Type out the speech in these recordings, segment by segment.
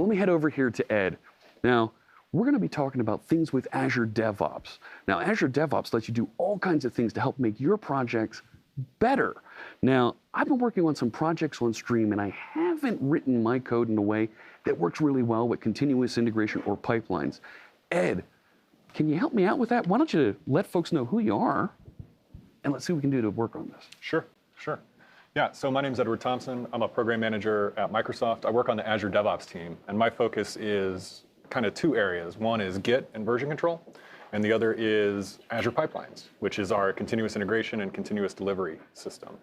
let me head over here to Ed. Now, we're going to be talking about things with Azure DevOps. Now, Azure DevOps lets you do all kinds of things to help make your projects better. Now, I've been working on some projects on Stream, and I haven't written my code in a way that works really well with continuous integration or pipelines. Ed, can you help me out with that? Why don't you let folks know who you are, and let's see what we can do to work on this. Sure. Yeah, so my name is Edward Thompson. I'm a program manager at Microsoft. I work on the Azure DevOps team, and my focus is kind of two areas. One is Git and version control, and the other is Azure Pipelines, which is our continuous integration and continuous delivery system.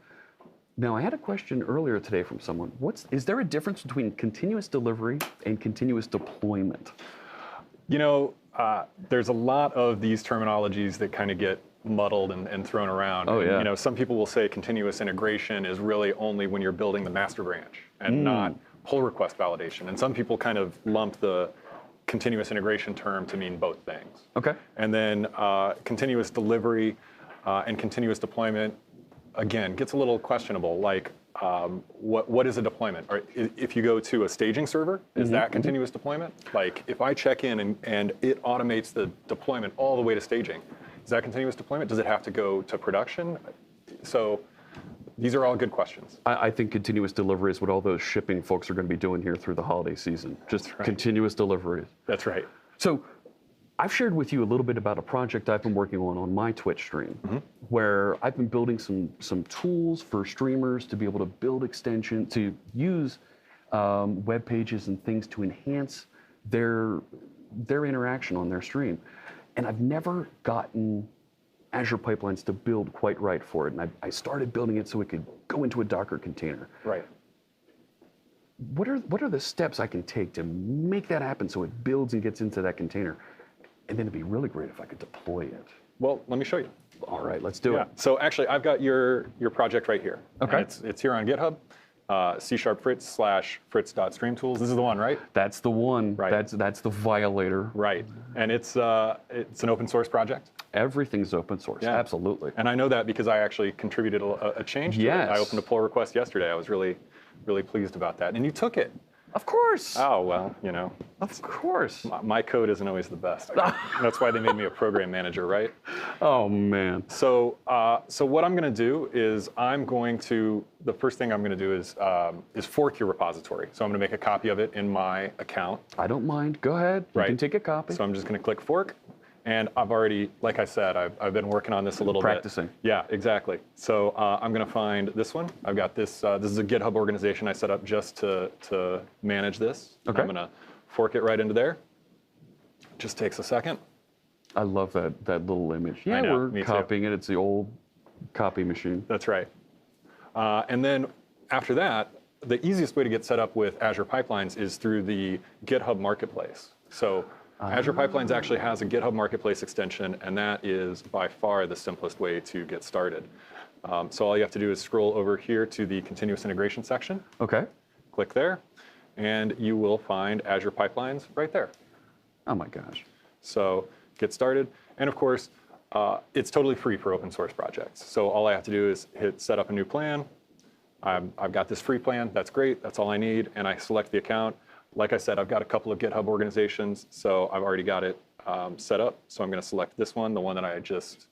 Now, I had a question earlier today from someone. Is there a difference between continuous delivery and continuous deployment? You know, there's a lot of these terminologies that kind of get muddled and thrown around. Oh, yeah. You know, some people will say continuous integration is really only when you're building the master branch and not pull request validation. And some people kind of lump the continuous integration term to mean both things. Okay. And then continuous delivery and continuous deployment, again, gets a little questionable. Like, what is a deployment? Or if you go to a staging server, is that continuous deployment? Like, if I check in and it automates the deployment all the way to staging, is that continuous deployment? Does it have to go to production? So these are all good questions. I think continuous delivery is what all those shipping folks are going to be doing here through the holiday season. Just continuous delivery. That's right. So I've shared with you a little bit about a project I've been working on my Twitch stream, where I've been building some tools for streamers to be able to build extension, to use web pages and things to enhance their interaction on their stream. And I've never gotten Azure Pipelines to build quite right for it. And I started building it so it could go into a Docker container. Right. What are the steps I can take to make that happen so it builds and gets into that container? And then it'd be really great if I could deploy it. Well, let me show you. All right, let's do it. So actually, I've got your project right here. Okay. And it's here on GitHub, C#Fritz/Fritz.StreamTools. This is the one, right? That's the one. Right. That's the violator. Right. And it's an open source project. Everything's open source. Yeah. Absolutely. And I know that because I actually contributed a change to it. I opened a pull request yesterday. I was really pleased about that. And you took it. Of course. Oh, well, you know. Of course. My code isn't always the best. That's why they made me a program manager, right? Oh, man. So what I'm going to do is the first thing I'm going to do is fork your repository. So I'm going to make a copy of it in my account. I don't mind. Go ahead. You can take a copy. So I'm just going to click fork. And I've already, like I said, I've been working on this a little Practicing. bit. Yeah, exactly. So I'm going to find this one. I've got this. This is a GitHub organization I set up just to manage this. Okay. I'm going to fork it right into there. Just takes a second. I love that little image. Yeah, I know, we're me too. copying it. It's the old copy machine. That's right. And then after that, the easiest way to get set up with Azure Pipelines is through the GitHub Marketplace. So Azure Pipelines actually has a GitHub Marketplace extension, and that is by far the simplest way to get started. So all you have to do is scroll over here to the continuous integration section. Okay. Click there, and you will find Azure Pipelines right there. Oh, my gosh. So get started. And of course, it's totally free for open source projects. So all I have to do is hit set up a new plan. I've got this free plan. That's great. That's all I need. And I select the account. Like I said, I've got a couple of GitHub organizations, so I've already got it set up. So I'm going to select this one, the one that I just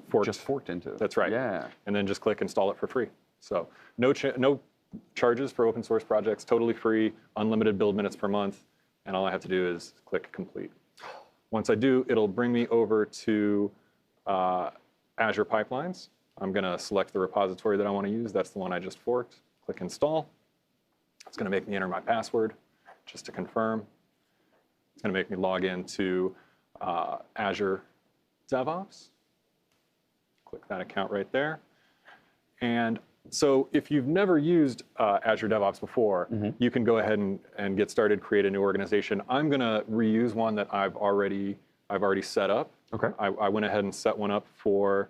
forked into. That's right. Yeah. And then just click install it for free. So no charges for open source projects, totally free, unlimited build minutes per month, and all I have to do is click complete. Once I do, it'll bring me over to Azure Pipelines. I'm going to select the repository that I want to use. That's the one I just forked. Click install. It's going to make me enter my password just to confirm. It's going to make me log into Azure DevOps. Click that account right there. And so if you've never used Azure DevOps before, you can go ahead and get started, create a new organization. I'm going to reuse one that I've already set up. Okay. I went ahead and set one up for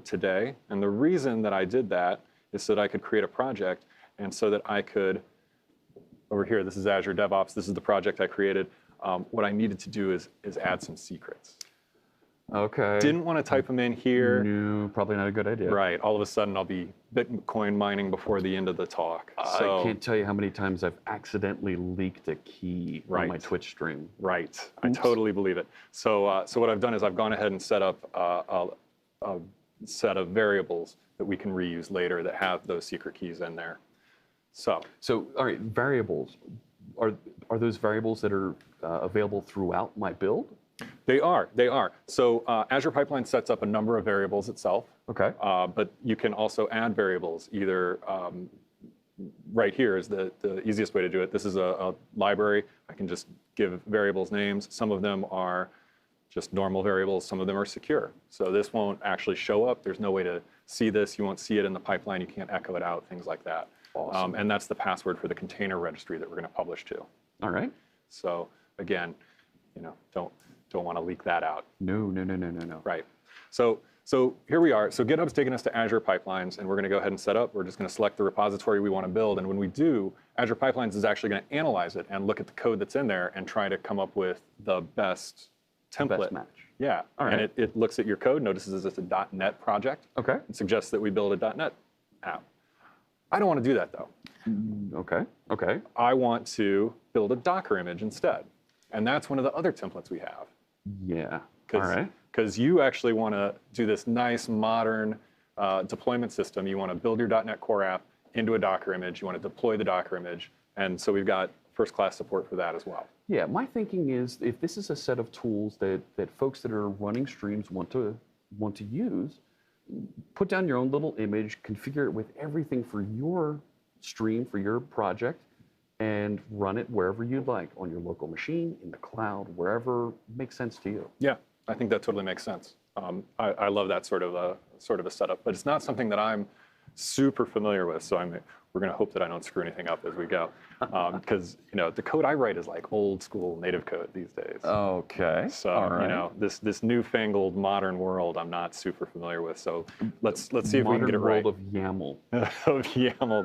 today. And the reason that I did that is so that I could create a project and so that I could, over here, this is Azure DevOps. This is the project I created. What I needed to do is add some secrets. Okay. Didn't want to type them in here. No, probably not a good idea. Right. All of a sudden, I'll be Bitcoin mining before the end of the talk. So, I can't tell you how many times I've accidentally leaked a key on my Right. Twitch stream. Right. I totally believe it. So, so what I've done is I've gone ahead and set up a set of variables that we can reuse later that have those secret keys in there. So, All right, variables. Are those variables that are available throughout my build? They are. So Azure Pipeline sets up a number of variables itself. Okay. But you can also add variables either right here is the easiest way to do it. This is a library. I can just give variables names. Some of them are just normal variables. Some of them are secure. So this won't actually show up. There's no way to see this. You won't see it in the pipeline. You can't echo it out, things like that. Awesome. And that's the password for the container registry that we're going to publish to. All right. So again, don't want to leak that out. No. Right. So here we are. So GitHub's taken us to Azure Pipelines, and we're going to go ahead and set up. We're just going to select the repository we want to build. And when we do, Azure Pipelines is actually going to analyze it and look at the code that's in there and try to come up with the best template. Best match. Yeah. All right. And it looks at your code, notices it's a .NET project. Okay. It suggests that we build a .NET app. I don't want to do that, though. Okay. I want to build a Docker image instead. And that's one of the other templates we have. Yeah. All right. Because you actually want to do this nice modern deployment system. You want to build your .NET Core app into a Docker image. You want to deploy the Docker image. And so we've got first-class support for that as well. Yeah, my thinking is if this is a set of tools that folks that are running streams want to use, put down your own little image, configure it with everything for your stream, for your project, and run it wherever you'd like, on your local machine, in the cloud, wherever makes sense to you. Yeah, I think that totally makes sense. I love that sort of a setup, but it's not something that I'm super familiar with. So we're going to hope that I don't screw anything up as we go, because the code I write is like old school native code these days. Okay. So all right. This newfangled modern world I'm not super familiar with. So let's see if we can get it right. Modern world of YAML. Of YAML,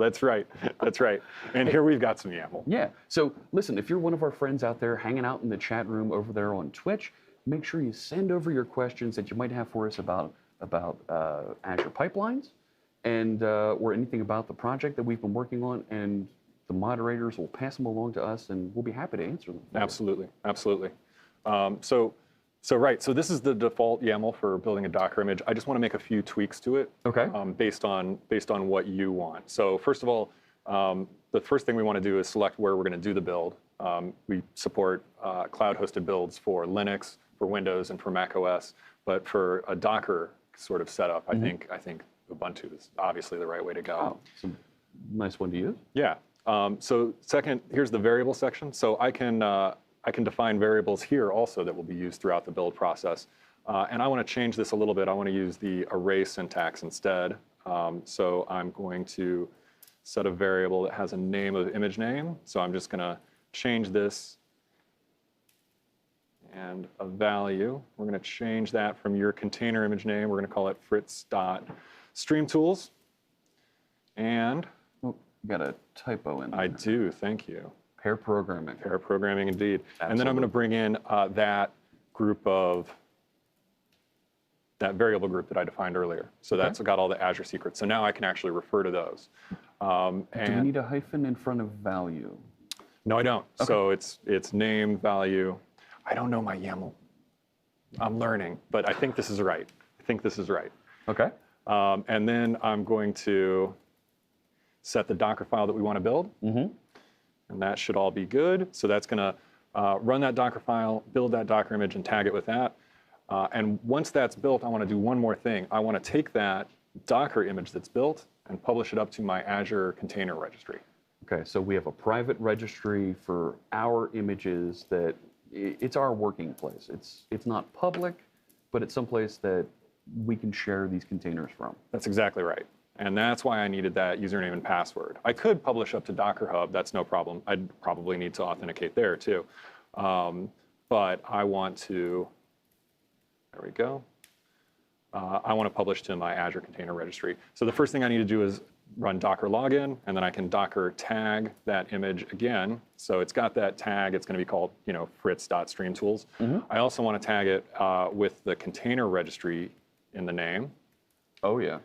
that's right. And here we've got some YAML. Yeah. So listen, if you're one of our friends out there hanging out in the chat room over there on Twitch, make sure you send over your questions that you might have for us about Azure Pipelines, and or anything about the project that we've been working on, and the moderators will pass them along to us, and we'll be happy to answer them. Absolutely. So this is the default YAML for building a Docker image. I just want to make a few tweaks to it. Okay. Based on what you want. So first of all, the first thing we want to do is select where we're going to do the build. We support cloud-hosted builds for Linux, for Windows, and for Mac OS. But for a Docker sort of setup, I think Ubuntu is obviously the right way to go. Oh, it's a nice one to use. Yeah. So second, here's the variable section. So I can define variables here also that will be used throughout the build process. And I want to change this a little bit. I want to use the array syntax instead. So I'm going to set a variable that has a name of image name. So I'm just going to change this and a value. We're going to change that from your container image name. We're going to call it fritz.streamtools. And Oh, you got a typo in there. I do, thank you. Pair programming. Pair programming indeed. Absolutely. And then I'm going to bring in that variable group that I defined earlier. So that's got all the Azure secrets. So now I can actually refer to those. Do we need a hyphen in front of value? No, I don't. Okay. So it's name, value. I don't know my YAML. I'm learning, but I think this is right. Okay. And then I'm going to set the Docker file that we want to build. And that should all be good. So that's going to run that Docker file, build that Docker image, and tag it with that. And once that's built, I want to do one more thing. I want to take that Docker image that's built and publish it up to my Azure container registry. Okay, so we have a private registry for our images that it's our working place. It's not public, but it's someplace that we can share these containers from. That's exactly right. And that's why I needed that username and password. I could publish up to Docker Hub. That's no problem. I'd probably need to authenticate there too. But I want to, there we go. I want to publish to my Azure Container Registry. So the first thing I need to do is run Docker login, and then I can Docker tag that image again. So it's got that tag. It's going to be called, fritz.streamtools. I also want to tag it with the container registry in the name. Oh, yeah.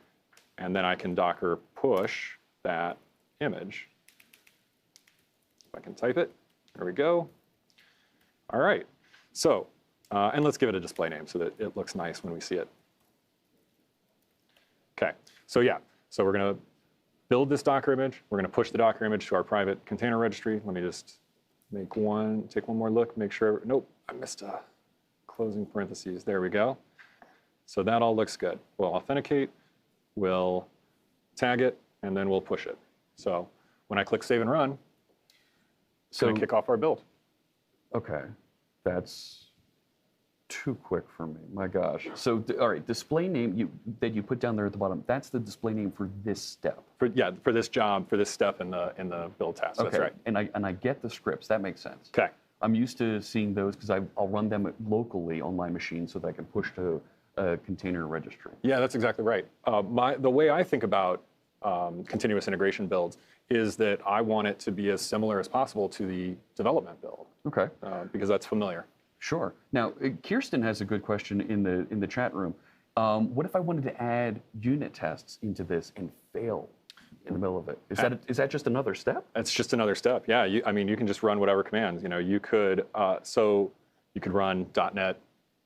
And then I can Docker push that image. If I can type it, there we go. All right. So, and let's give it a display name so that it looks nice when we see it. Okay. So yeah. So we're going to build this Docker image. We're going to push the Docker image to our private container registry. Let me just take one more look, make sure. Nope, I missed a closing parentheses. There we go. So that all looks good. We'll authenticate, we'll tag it, and then we'll push it. So when I click save and run, it's going to kick off our build. Okay, that's too quick for me. My gosh. So, all right, display name that you put down there at the bottom. That's the display name for this step. For this job, for this step in the build task. Okay. That's right. And I get the scripts. That makes sense. Okay. I'm used to seeing those because I'll run them locally on my machine so that I can push to a container registry. Yeah, that's exactly right. The way I think about continuous integration builds is that I want it to be as similar as possible to the development build. Okay. Because that's familiar. Sure. Now, Kirsten has a good question in the chat room. What if I wanted to add unit tests into this and fail in the middle of it? Is that just another step? It's just another step. Yeah. You can just run whatever commands. You could you could run .NET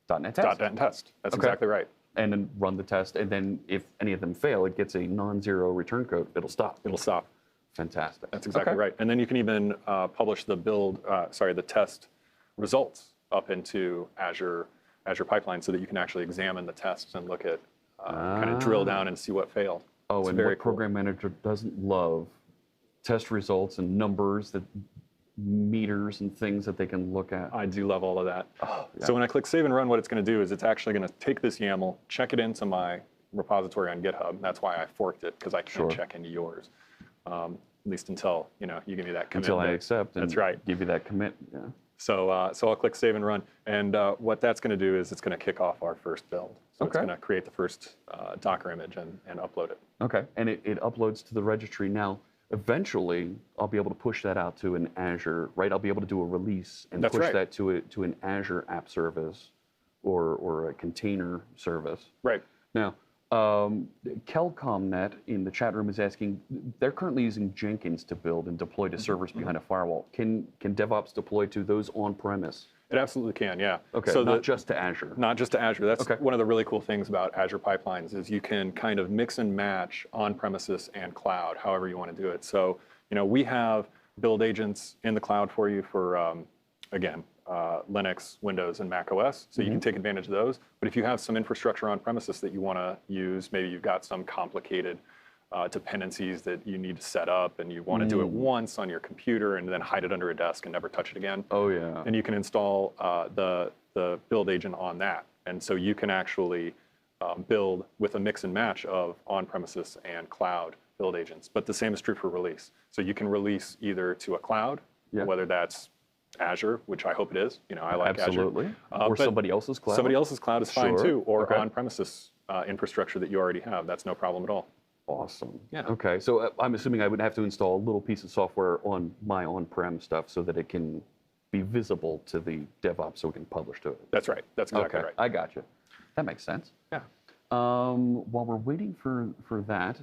test. .NET test. That's exactly right. And then run the test, and then if any of them fail, it gets a non-zero return code. It'll stop. It'll stop. Fantastic. That's exactly right. And then you can even publish the test results up into Azure Pipeline so that you can actually examine the tests and look at, kind of drill down and see what failed. Oh, it's and very what program manager doesn't love test results and numbers, meters and things that they can look at. I do love all of that. Oh, yeah. So when I click save and run, what it's going to do is it's actually going to take this YAML, check it into my repository on GitHub. That's why I forked it, because I can't check into yours. At least until you give me that commit. Until I accept and that's right. Give you that commit. Yeah. So I'll click save and run, and what that's going to do is it's going to kick off our first build. So it's going to create the first Docker image and upload it. Okay, and it uploads to the registry. Now, eventually, I'll be able to push that out to an Azure, right? I'll be able to do a release and push that to an Azure app service or a container service. Right. Now, Kelcomnet in the chat room is asking, they're currently using Jenkins to build and deploy to servers behind a firewall. Can DevOps deploy to those on-premise? It absolutely can, yeah. Okay, so not just to Azure. Not just to Azure. That's one of the really cool things about Azure pipelines is you can kind of mix and match on-premises and cloud, however you want to do it. So, we have build agents in the cloud for you for, again, Linux, Windows, and Mac OS, so you can take advantage of those. But if you have some infrastructure on premises that you want to use, maybe you've got some complicated dependencies that you need to set up, and you want to do it once on your computer and then hide it under a desk and never touch it again. Oh yeah. And you can install the build agent on that, and so you can actually build with a mix and match of on-premises and cloud build agents. But the same is true for release. So you can release either to a cloud, whether that's Azure, which I hope it is. I like Absolutely. Azure. Or somebody else's cloud. Somebody else's cloud is fine too, or on-premises infrastructure that you already have. That's no problem at all. Awesome. Yeah. Okay, so I'm assuming I would have to install a little piece of software on my on-prem stuff so that it can be visible to the DevOps so we can publish to it. That's right. That's exactly right. I got you. That makes sense. Yeah. While we're waiting for that,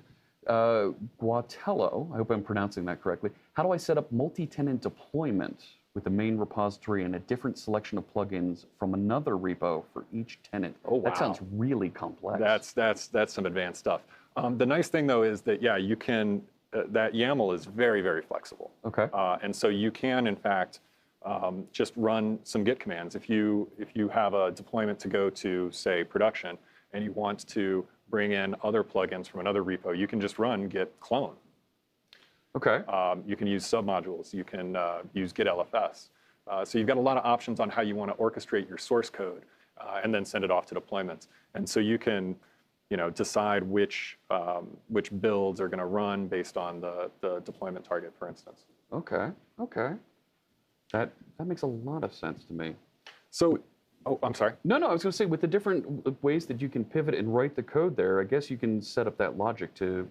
Guatello, I hope I'm pronouncing that correctly. How do I set up multi-tenant deployment with the main repository and a different selection of plugins from another repo for each tenant? Oh, wow. That sounds really complex. That's some advanced stuff. The nice thing though is that you can that YAML is very, very flexible. Okay. And so you can in fact just run some Git commands. If you have a deployment to go to say production and you want to bring in other plugins from another repo, you can just run git clone. Okay. You can use submodules. You can use git LFS. So you've got a lot of options on how you want to orchestrate your source code and then send it off to deployments. And so you can decide which builds are going to run based on the deployment target, for instance. Okay. Okay. That makes a lot of sense to me. So, oh, I'm sorry. No, I was going to say with the different ways that you can pivot and write the code there, I guess you can set up that logic to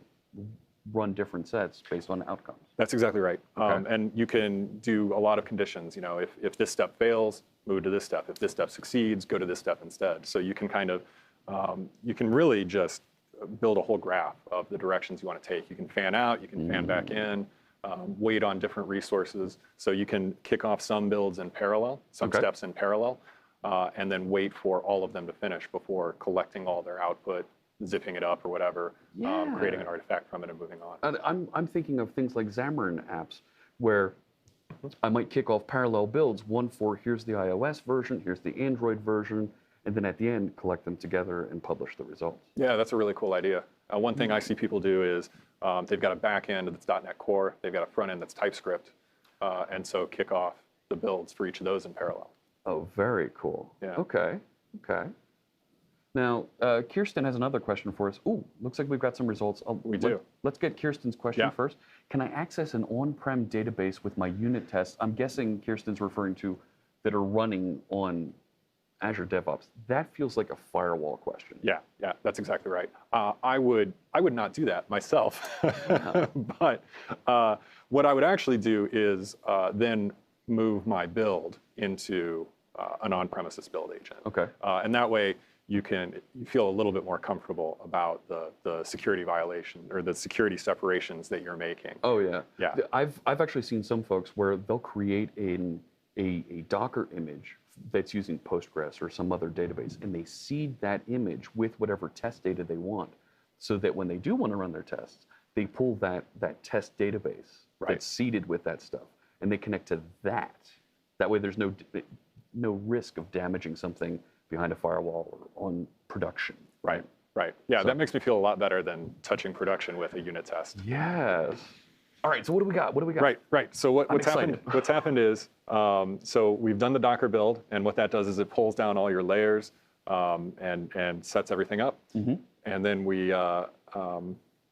run different sets based on outcomes. That's exactly right. Okay. And you can do a lot of conditions. You know, if this step fails, move to this step. If this step succeeds, go to this step instead. So you can kind of, you can really just build a whole graph of the directions you want to take. You can fan out, you can fan back in, wait on different resources. So you can kick off some builds in parallel, some steps in parallel, and then wait for all of them to finish before collecting all their output, zipping it up or whatever, creating an artifact from it and moving on. And I'm thinking of things like Xamarin apps where I might kick off parallel builds, one for here's the iOS version, here's the Android version, and then at the end, collect them together and publish the results. Yeah, that's a really cool idea. One thing I see people do is they've got a back end that's .NET Core, they've got a front end that's TypeScript, and so kick off the builds for each of those in parallel. Oh, very cool. Yeah. Okay. Now, Kirsten has another question for us. Ooh, looks like we've got some results. We do. Let's get Kirsten's question first. Can I access an on-prem database with my unit tests? I'm guessing Kirsten's referring to that are running on Azure DevOps. That feels like a firewall question. Yeah, that's exactly right. I would not do that myself, but what I would actually do is then move my build into an on-premises build agent. Okay. And that way you feel a little bit more comfortable about the security violation or the security separations that you're making. Oh yeah. Yeah. I've actually seen some folks where they'll create a Docker image that's using Postgres or some other database, and they seed that image with whatever test data they want, so that when they do want to run their tests, they pull that test database that's seeded with that stuff, and they connect to that. That way, there's no risk of damaging something behind a firewall or on production. Right. Yeah, so that makes me feel a lot better than touching production with a unit test. Yes. All right, so what do we got? Right. So what's happened is, so we've done the Docker build, and what that does is it pulls down all your layers and sets everything up. And then we go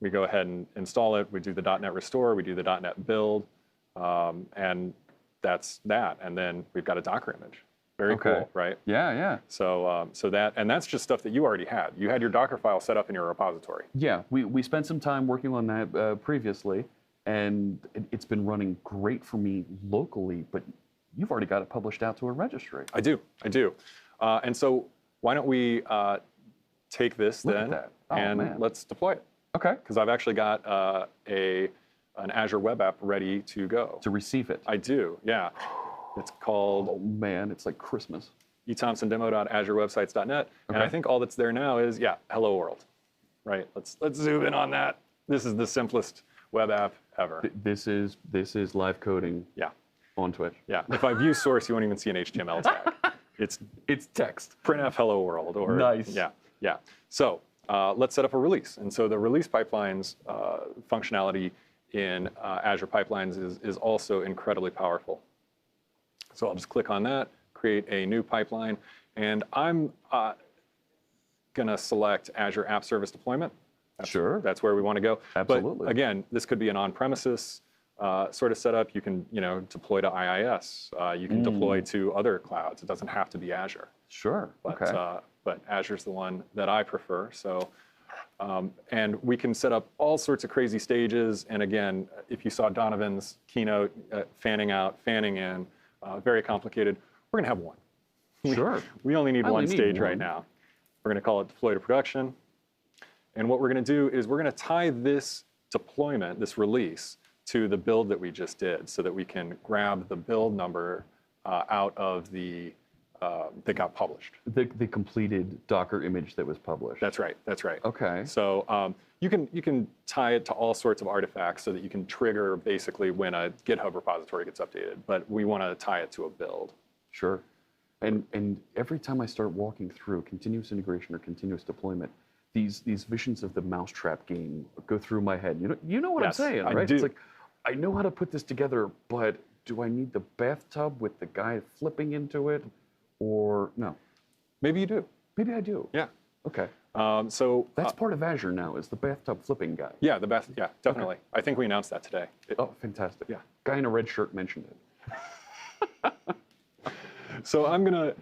ahead and install it. We do the .NET restore, we do the .NET build, and that's that. And then we've got a Docker image. Very cool, right? Yeah. So that's just stuff that you already had. You had your Docker file set up in your repository. Yeah, we spent some time working on that previously. And it's been running great for me locally, but you've already got it published out to a registry. I do. And so why don't we take this then and let's deploy it. Okay. Because I've actually got an Azure web app ready to go. To receive it. I do, yeah. It's called... Oh man, it's like Christmas. ethompsondemo.azurewebsites.net. And I think all that's there now is, hello world. Right, let's zoom in on that. This is the simplest web app ever. This is live coding. Yeah. On Twitch. Yeah. If I view source, you won't even see an HTML tag. It's text. Printf hello world. Or nice. Yeah. So let's set up a release. And so the release pipelines functionality in Azure Pipelines is also incredibly powerful. So I'll just click on that, create a new pipeline, and I'm going to select Azure App Service Deployment. That's where we want to go. Absolutely. But again, this could be an on-premises sort of setup. You can, deploy to IIS. You can deploy to other clouds. It doesn't have to be Azure. Sure. But Azure's the one that I prefer. So, and we can set up all sorts of crazy stages. And again, if you saw Donovan's keynote, fanning out, fanning in, very complicated. We're going to have one. Sure. We only need one stage right now. We're going to call it deploy to production. And what we're going to do is we're going to tie this deployment, this release, to the build that we just did so that we can grab the build number out of the that got published. The completed Docker image that was published. That's right. Okay. So you can tie it to all sorts of artifacts so that you can trigger basically when a GitHub repository gets updated. But we want to tie it to a build. Sure. And every time I start walking through continuous integration or continuous deployment, these visions of the mousetrap game go through my head. You know what I'm saying, right? I do. It's like, I know how to put this together, but do I need the bathtub with the guy flipping into it, or no? Maybe you do. Maybe I do. Yeah. Okay. So that's part of Azure now, is the bathtub flipping guy. Yeah, Yeah, definitely. Okay. I think we announced that today. Oh, fantastic. Yeah. Guy in a red shirt mentioned it. So I'm gonna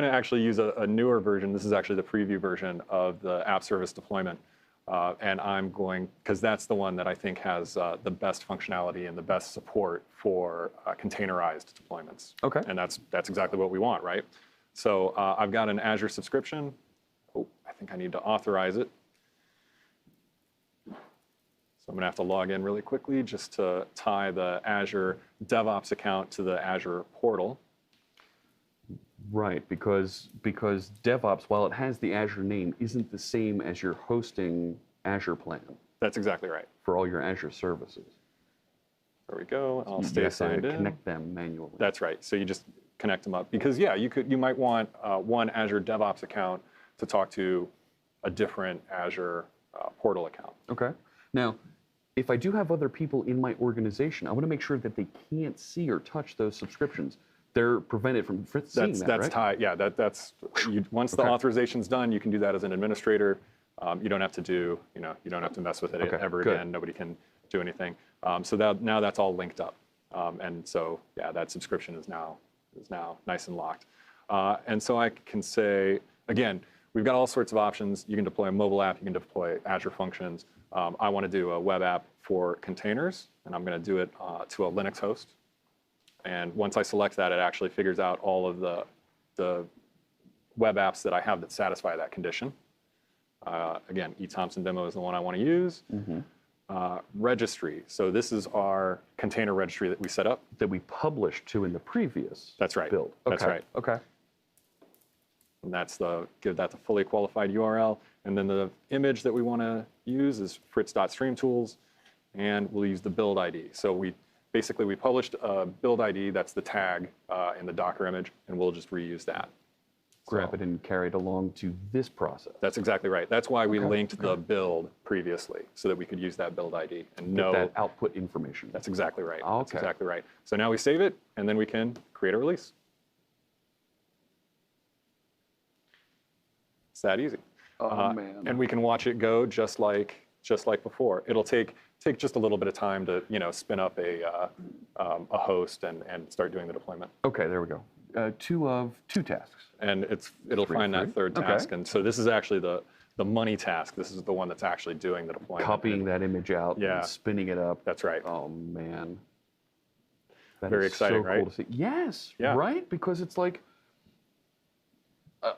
actually use a newer version. This is actually the preview version of the app service deployment. And I'm going, because that's the one that I think has the best functionality and the best support for containerized deployments. Okay. And that's exactly what we want, right? So I've got an Azure subscription. Oh, I think I need to authorize it. So I'm going to have to log in really quickly just to tie the Azure DevOps account to the Azure portal. Right, because DevOps, while it has the Azure name, isn't the same as your hosting Azure plan That's exactly right. for all your Azure services. There we go. I'll You stay have to signed in. connect them manually. That's right. So you just connect them up because yeah, you might want one Azure DevOps account to talk to a different Azure portal account. Okay. Now, if I do have other people in my organization, I want to make sure that they can't see or touch those subscriptions. They're prevented from seeing that, That's right? tied. Yeah, once the authorization's done, you can do that as an administrator. You don't have to do, you don't have to mess with it ever again. Nobody can do anything. So now that's all linked up. And so yeah, that subscription is now nice and locked. And so I can say, again, we've got all sorts of options. You can deploy a mobile app. You can deploy Azure Functions. I want to do a web app for containers, and I'm going to do it to a Linux host. And once I select that, it actually figures out all of the web apps that I have that satisfy that condition. Again, eThompson demo is the one I want to use. Mm-hmm. Registry. So this is our container registry that we set up. That we published to in the previous That's right. build. Okay. That's right. Okay. And give that the fully qualified URL. And then the image that we want to use is fritz.streamtools, and we'll use the build ID. So we published a build ID, that's the tag in the Docker image, and we'll just reuse that. Grab it and carry it along to this process. That's exactly right. That's why we linked the build previously, so that we could use that build ID and know that output information. That's exactly right. Okay. That's exactly right. So now we save it, and then we can create a release. It's that easy. Oh, man. And we can watch it go just like before. It'll take just a little bit of time to spin up a host and start doing the deployment. Okay, there we go. Two tasks. And it'll find that third task. And so this is actually the money task. This is the one that's actually doing the deployment. Copying that image out and spinning it up. That's right. Oh man. That Very is exciting, so right? cool to see. Yes, Yeah. right? Because it's like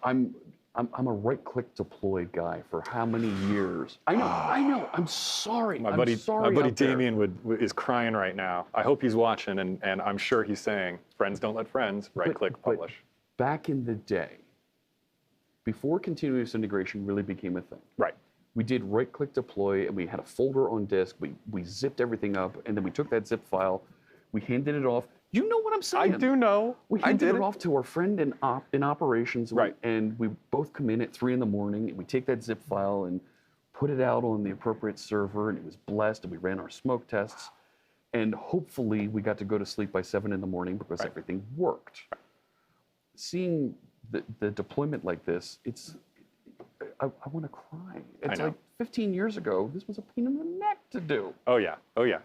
I'm a right-click deploy guy for how many years? I know. I'm sorry. My buddy out there. Damien is crying right now. I hope he's watching, and I'm sure he's saying, "Friends don't let friends." Right-click, publish. Back in the day, before continuous integration really became a thing, Right. we did right-click deploy, and we had a folder on disk. We zipped everything up, and then we took that zip file, we handed it off. You know what I'm saying? I do know. We handed it off to our friend in operations, Right. and we both come in at 3 in the morning, and we take that zip file and put it out on the appropriate server, and it was blessed, and we ran our smoke tests, and hopefully we got to go to sleep by 7 in the morning because everything worked. Right. Seeing the deployment like this, I want to cry. It's like 15 years ago, this was a pain in the neck to do. Oh yeah.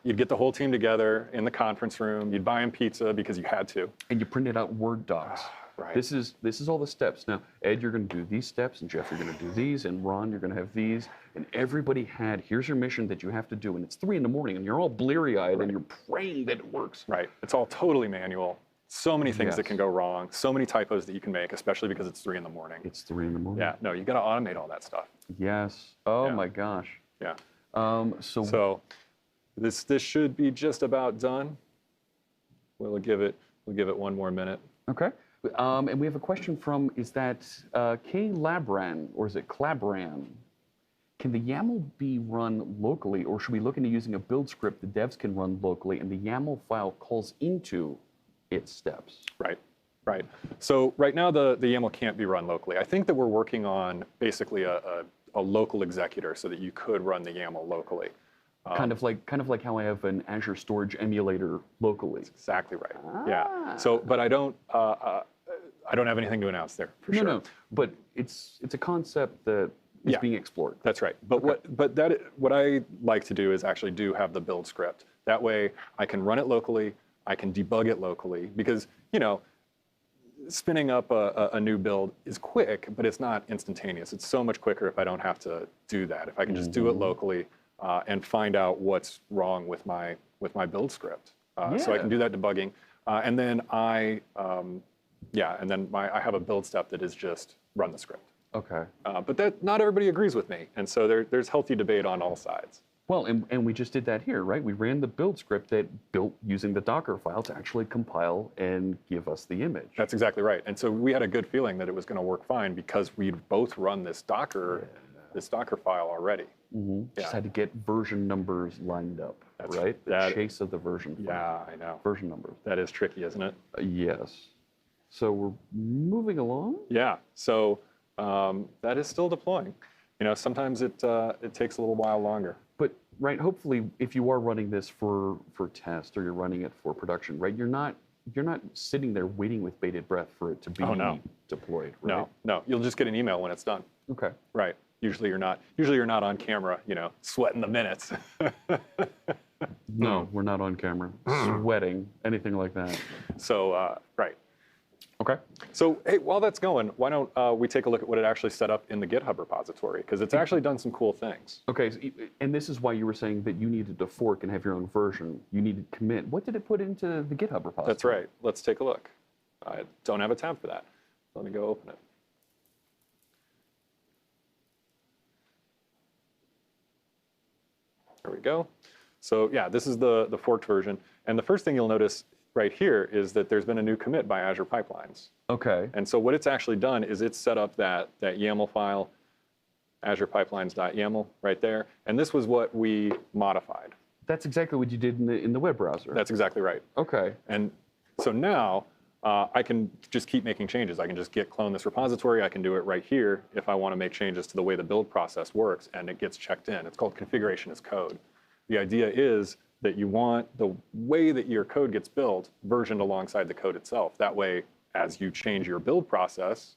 You'd get the whole team together in the conference room. You'd buy them pizza because you had to. And you printed out Word docs. Right. This is all the steps. Now, Ed, you're going to do these steps, and Jeff, you're going to do these, and Ron, you're going to have these. And everybody here's your mission that you have to do. And it's 3 in the morning, and you're all bleary-eyed, and you're praying that it works. Right. It's all totally manual. So many things that can go wrong. So many typos that you can make, especially because it's 3 in the morning. It's 3 in the morning. Yeah. No, you got to automate all that stuff. Yes. Oh my gosh. Yeah. So this should be just about done. We'll give it 1 more minute. Okay. And we have a question from, is that K Labran, or is it Clabran? Can the YAML be run locally, or should we look into using a build script the devs can run locally, and the YAML file calls into its steps? Right. So right now the YAML can't be run locally. I think that we're working on basically a local executor so that you could run the YAML locally. Kind of like how I have an Azure storage emulator locally. Exactly right. Yeah. So, but I don't have anything to announce there for sure. No. But it's a concept that is being explored. That's right. But what I like to do is actually have the build script. That way I can run it locally. I can debug it locally because spinning up a new build is quick, but it's not instantaneous. It's so much quicker if I don't have to do that. If I can just do it locally and find out what's wrong with my build script. So I can do that debugging. And then I have a build step that is just run the script. Okay. But that not everybody agrees with me. And so there's healthy debate on all sides. Well, and we just did that here, right? We ran the build script that built using the Docker file to actually compile and give us the image. That's exactly right. And so we had a good feeling that it was going to work fine because we'd both run this Docker file already. Just had to get version numbers lined up, right? The chase of the version file. Yeah, I know. Version numbers. That is tricky, isn't it? Yes. So we're moving along. Yeah. So that is still deploying. Sometimes it takes a little while longer. But right, hopefully, if you are running this for test or you're running it for production, right, you're not sitting there waiting with bated breath for it to be deployed. Right? No. You'll just get an email when it's done. Okay. Right. Usually you're not on camera, sweating the minutes. No, we're not on camera. Sweating, anything like that. So, right. Okay. So, hey, while that's going, why don't we take a look at what it actually set up in the GitHub repository? Because it's actually done some cool things. Okay, and this is why you were saying that you needed to fork and have your own version. You needed commit. What did it put into the GitHub repository? That's right. Let's take a look. I don't have a tab for that. Let me go open it. There we go. So yeah, this is the forked version. And the first thing you'll notice right here is that there's been a new commit by Azure Pipelines. Okay. And so what it's actually done is it's set up that YAML file, azurepipelines.yaml right there. And this was what we modified. That's exactly what you did in the web browser. That's exactly right. Okay. And so now I can just keep making changes. I can just git clone this repository. I can do it right here if I want to make changes to the way the build process works, and it gets checked in. It's called configuration as code. The idea is that you want the way that your code gets built versioned alongside the code itself. That way, as you change your build process,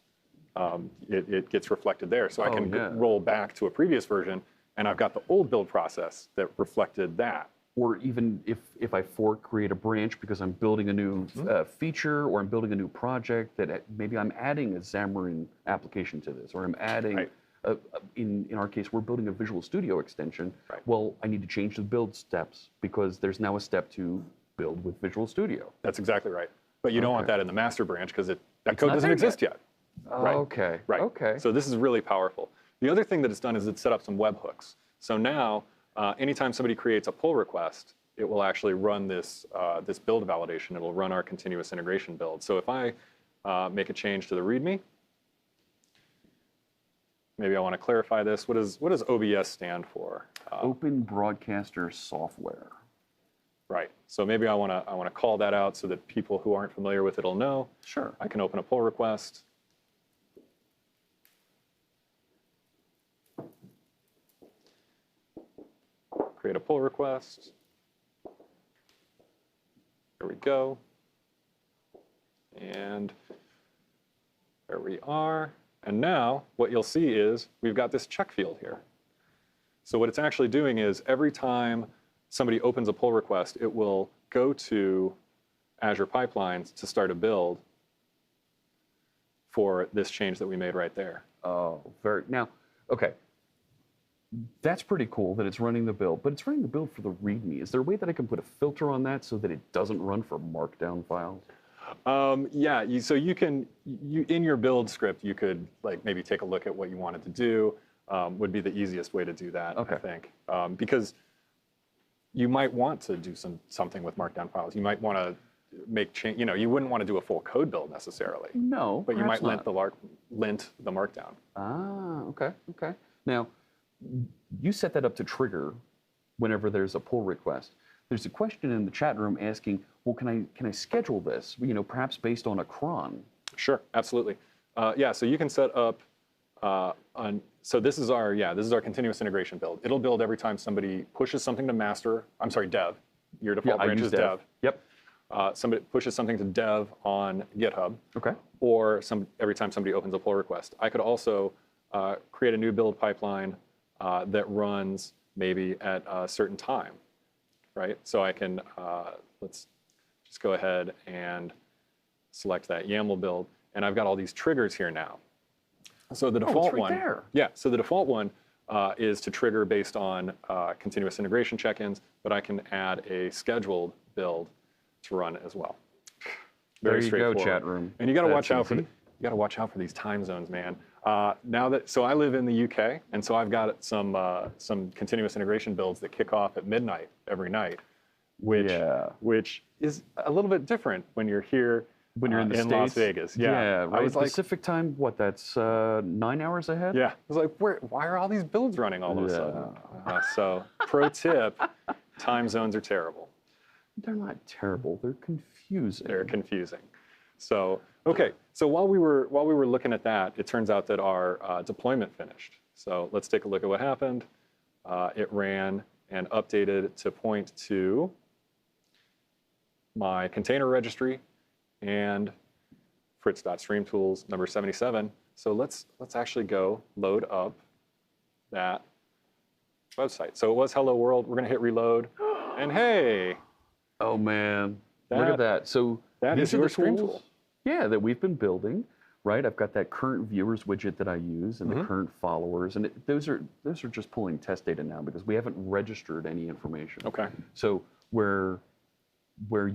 it gets reflected there. So I can roll back to a previous version, and I've got the old build process that reflected that. Or even if I create a branch because I'm building a new feature, or I'm building a new project that maybe I'm adding a Xamarin application to this, or I'm adding, in our case, we're building a Visual Studio extension. Right. Well, I need to change the build steps because there's now a step to build with Visual Studio. That's exactly right. But you don't want that in the master branch because that code doesn't exist yet. Right. Okay. Right. Okay. So this is really powerful. The other thing that it's done is it's set up some webhooks. So now, anytime somebody creates a pull request, it will actually run this build validation. It will run our continuous integration build. So if I make a change to the README, maybe I want to clarify this. What does OBS stand for? Open Broadcaster Software. Right. So maybe I want to call that out so that people who aren't familiar with it will know. Sure. I can open a pull request. Create a pull request. There we go. And there we are. And now what you'll see is we've got this check field here. So what it's actually doing is every time somebody opens a pull request, it will go to Azure Pipelines to start a build for this change that we made right there. Oh, now, okay. That's pretty cool that it's running the build, but it's running the build for the README. Is there a way that I can put a filter on that so that it doesn't run for Markdown files? Yeah, so you can, in your build script, you could maybe take a look at what you wanted to do. Would be the easiest way to do that, I think. Because you might want to do something with Markdown files. You might want to make change. You wouldn't want to do a full code build necessarily. No, but you might lint the Markdown. Ah, okay. Now, you set that up to trigger whenever there's a pull request. There's a question in the chat room asking, well, can I schedule this? Perhaps based on a cron. Sure, absolutely. Yeah, so you can set up so this is our continuous integration build. It'll build every time somebody pushes something to master. I'm sorry, dev. Your default branch is dev. Yep. Somebody pushes something to dev on GitHub. Okay. Or every time somebody opens a pull request. I could also create a new build pipeline that runs maybe at a certain time, right? So I can let's just go ahead and select that YAML build, and I've got all these triggers here now. So the default right one, there. yeah. So the default one is to trigger based on continuous integration check-ins, but I can add a scheduled build to run as well. Very There you go, straightforward. chat room. And you got to That's watch out for easy. you got to watch out for these time zones, man. So I live in the UK, and so I've got some continuous integration builds that kick off at midnight every night, which is a little bit different when you're here. When you're in the States? Las Vegas, yeah. Right. I was like, Pacific time, what, that's 9 hours ahead? yeah. I was like, why are all these builds running all of a sudden? So, pro tip, time zones are terrible. They're not terrible. They're confusing. They're confusing. So, okay. So while we were looking at that, it turns out that our deployment finished. So let's take a look at what happened. It ran and updated to point to my container registry and fritz.streamtools number 77. So let's actually go load up that website. So it was hello world. We're going to hit reload, and hey, oh man, look at that. So that these is are your the stream tools, tool. yeah, that we've been building. Right, I've got that current viewers widget that I use, and the current followers, and those are just pulling test data now because we haven't registered any information. Okay. So where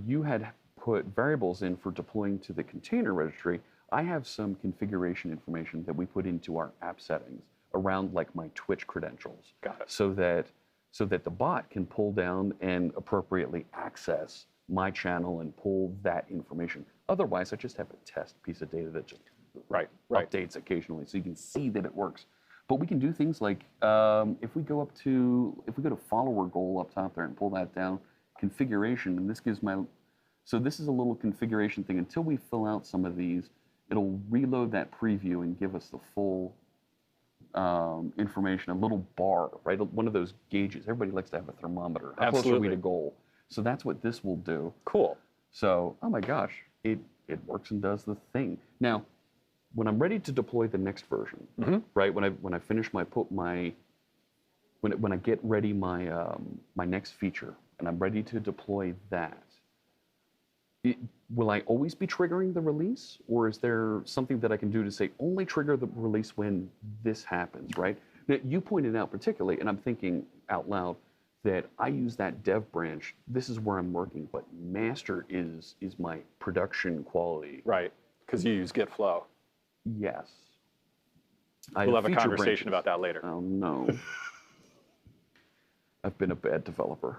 you had put variables in for deploying to the container registry, I have some configuration information that we put into our app settings around like my Twitch credentials. Got it. So that the bot can pull down and appropriately access my channel and pull that information. Otherwise, I just have a test piece of data that just updates occasionally, so you can see that it works. But we can do things like if we go to follower goal up top there and pull that down, configuration, and this gives so this is a little configuration thing. Until we fill out some of these, it'll reload that preview and give us the full information, a little bar, right? One of those gauges. Everybody likes to have a thermometer. How close are we to goal? So that's what this will do. Cool. So, oh my gosh, it works and does the thing. Now, when I'm ready to deploy the next version, right? When I finish when I get ready my next feature and I'm ready to deploy that, will I always be triggering the release, or is there something that I can do to say only trigger the release when this happens, right? Now, you pointed out particularly, and I'm thinking out loud, that I use that dev branch. This is where I'm working, but master is my production quality. Right, because you use Git Flow. Yes. We'll have a conversation about that later. Oh no. I've been a bad developer.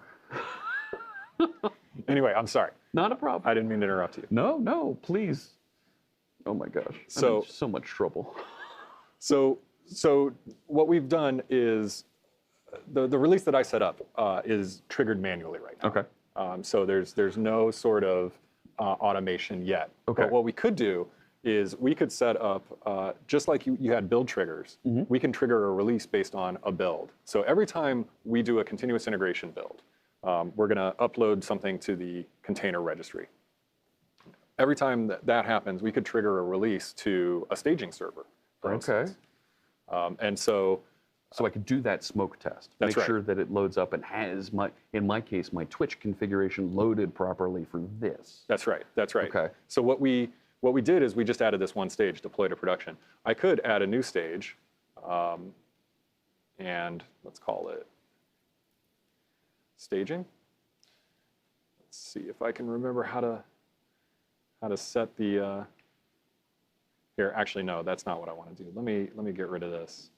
Anyway, I'm sorry. Not a problem. I didn't mean to interrupt you. No, please. Oh my gosh. I'm in so much trouble. So what we've done is the release that I set up is triggered manually right now. Okay. So there's no sort of automation yet. Okay. But what we could do is we could set up, just like you had build triggers, we can trigger a release based on a build. So every time we do a continuous integration build, we're going to upload something to the container registry. Every time that happens, we could trigger a release to a staging server, for instance. And so I could do that smoke test. That's Make sure that it loads up and has in my case, my Twitch configuration loaded properly for this. That's right. That's right. Okay. So what we did is we just added this one stage, deploy to production. I could add a new stage, and let's call it staging. Let's see if I can remember how to set the. Here, actually, no, that's not what I want to do. Let me get rid of this.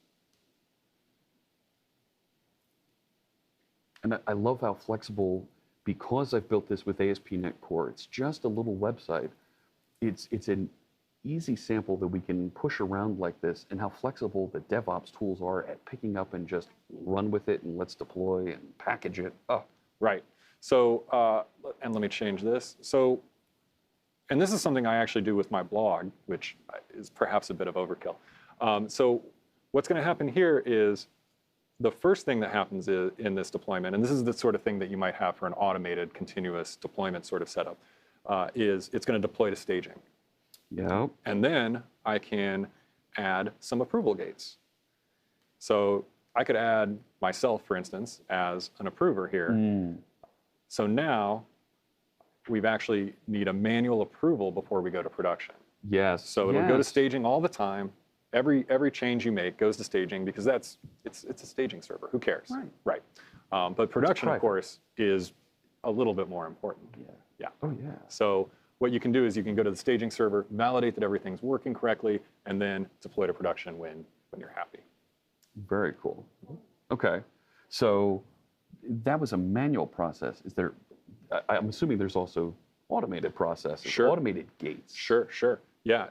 And I love how flexible, because I've built this with ASP.NET Core, it's just a little website. It's an easy sample that we can push around like this, and how flexible the DevOps tools are at picking up and just run with it and let's deploy and package it. Oh. Right. So, and let me change this. So, and this is something I actually do with my blog, which is perhaps a bit of overkill. So what's going to happen here is the first thing that happens in this deployment, and this is the sort of thing that you might have for an automated continuous deployment sort of setup, is it's going to deploy to staging. Yeah. And then I can add some approval gates. So I could add myself, for instance, as an approver here. So now we've actually need a manual approval before we go to production. Yes. So it'll go to staging all the time. Every change you make goes to staging because it's a staging server. Who cares? Right. But production, of course, is a little bit more important. Yeah. Oh, yeah. So what you can do is you can go to the staging server, validate that everything's working correctly, and then deploy to production when you're happy. Very cool. Okay. So that was a manual process. Is there, I'm assuming there's also automated processes, Sure. automated gates. Sure. Yeah.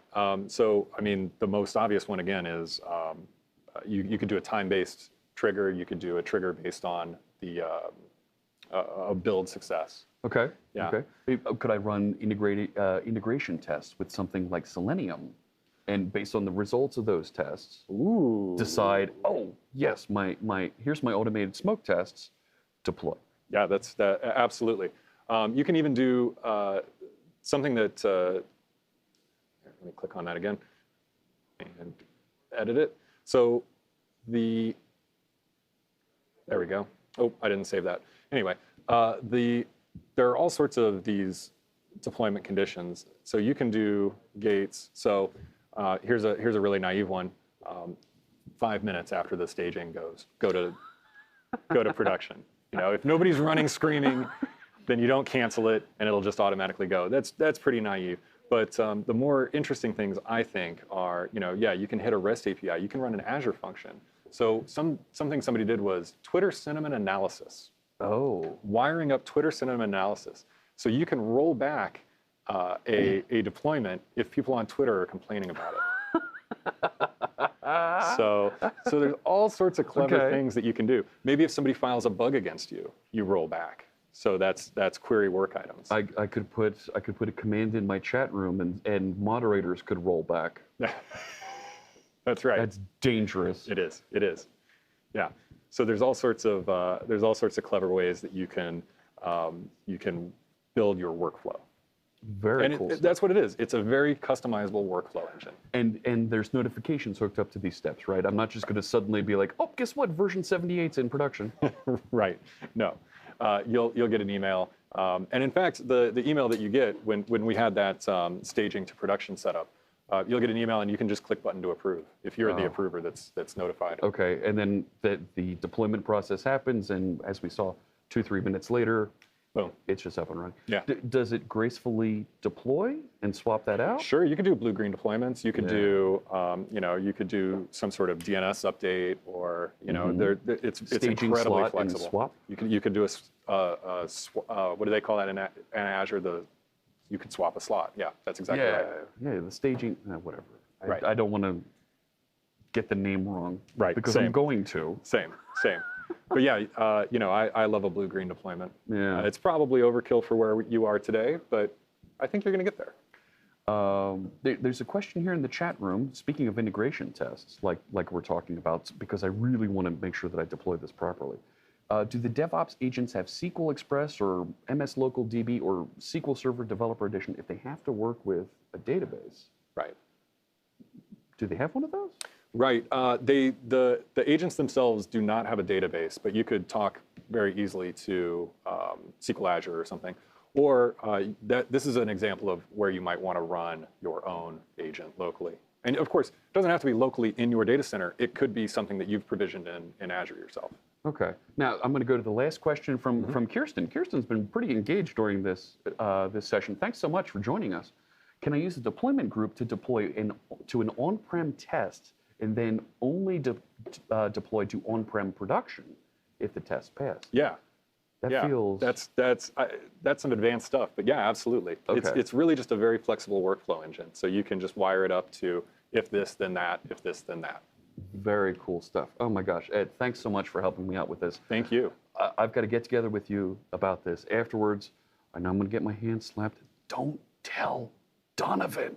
So, I mean, the most obvious one, again, is you could do a time-based trigger. You could do a trigger based on a build success. Okay. Yeah. Okay. Could I run integration tests with something like Selenium, and based on the results of those tests, decide, oh yes, here's my automated smoke tests, deploy. Yeah, that's absolutely. You can even do something that. Let me click on that again and edit it. So there we go. Oh, I didn't save that. Anyway, there are all sorts of these deployment conditions. So you can do gates. So here's a really naive one. 5 minutes after the staging go to production. If nobody's running screaming, then you don't cancel it and it'll just automatically go. That's pretty naive. But the more interesting things, I think, are, you can hit a REST API. You can run an Azure function. So something somebody did was Twitter sentiment analysis. Oh. Wiring up Twitter sentiment analysis. So you can roll back a deployment if people on Twitter are complaining about it. So there's all sorts of clever things that you can do. Maybe if somebody files a bug against you, you roll back. So that's query work items. I could put a command in my chat room and moderators could roll back. That's right. That's dangerous. It is. Yeah. So there's all sorts of clever ways that you can build your workflow. Very cool. That's what it is. It's a very customizable workflow engine. And there's notifications hooked up to these steps, right? I'm not just going to suddenly be like, oh, guess what? Version 78's in production. Right. No. You'll get an email. And in fact, the email that you get when we had that staging to production setup, you'll get an email and you can just click button to approve if you're the approver that's notified. Okay. And then the deployment process happens, and as we saw, 2-3 minutes later, boom, it's just up and running. Yeah. Does it gracefully deploy and swap that out? Sure. You could do blue-green deployments. You could do, you could do some sort of DNS update, or it's Staging incredibly slot flexible. And swap. You could do what do they call that in Azure? You could swap a slot. Yeah, that's exactly right. Yeah. The staging, whatever. Right. I don't want to get the name wrong. Right. Because Same. I'm going to. Same. But yeah, I love a blue-green deployment. Yeah. It's probably overkill for where you are today, but I think you're going to get there. There's a question here in the chat room. Speaking of integration tests, like we're talking about, because I really want to make sure that I deploy this properly. Do the DevOps agents have SQL Express or MS Local DB or SQL Server Developer Edition if they have to work with a database? Right. Do they have one of those? Right. The agents themselves do not have a database, but you could talk very easily to SQL Azure or something. Or this is an example of where you might want to run your own agent locally. And of course, it doesn't have to be locally in your data center. It could be something that you've provisioned in Azure yourself. Okay. Now I'm going to go to the last question from Kirsten. Kirsten's been pretty engaged during this session. Thanks so much for joining us. Can I use a deployment group to deploy to an on-prem test and then only deploy to on-prem production if the test passed? Yeah. That feels... That's some advanced stuff, but yeah, absolutely. Okay. It's really just a very flexible workflow engine. So you can just wire it up to if this, then that, if this, then that. Very cool stuff. Oh my gosh, Ed, thanks so much for helping me out with this. Thank you. I've got to get together with you about this afterwards. I know I'm going to get my hand slapped. Don't tell Donovan.